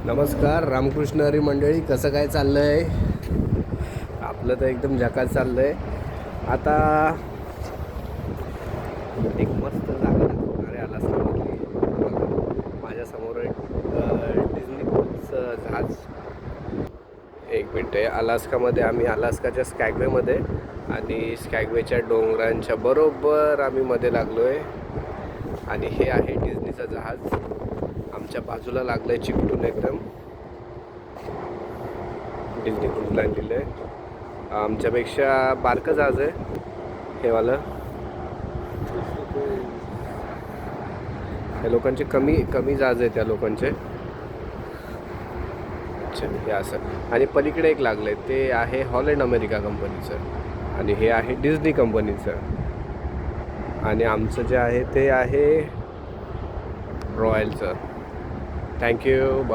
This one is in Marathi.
नमस्कार रामकृष्ण हरी मंडळी, कसं काय चाललं आहे आपलं? तर एकदम झकास चाललं आहे. आता एक मस्त जागा दाखवणारे अलास्कामधली माझ्यासमोर डिझनी क्रूजचं जहाज. एक मिनट आहे. अलास्कामध्ये आम्ही अलास्काच्या स्कॅगवेमध्ये आणि स्कॅगवेच्या डोंगरांच्या बरोबर आम्ही मध्ये लागलो आहे. आणि हे आहे डिझनीचं जहाज. आमच्या बाजूला लागलं आहे चिकटून एकदम. डिझनी क्रूज लाईन लिहिलं आहे. आमच्यापेक्षा बारकं जहाज आहे हे वालं. हे लोकांचे कमी जहाज आहे त्या लोकांचे. अच्छा, हे असं. आणि पलीकडे एक लागलं आहे, ते आहे हॉलंड अमेरिका कंपनीचं आणि हे आहे डिझनी कंपनीचं. आणि आमचं जे आहे ते आहे रॉयलचं. थँक्यू.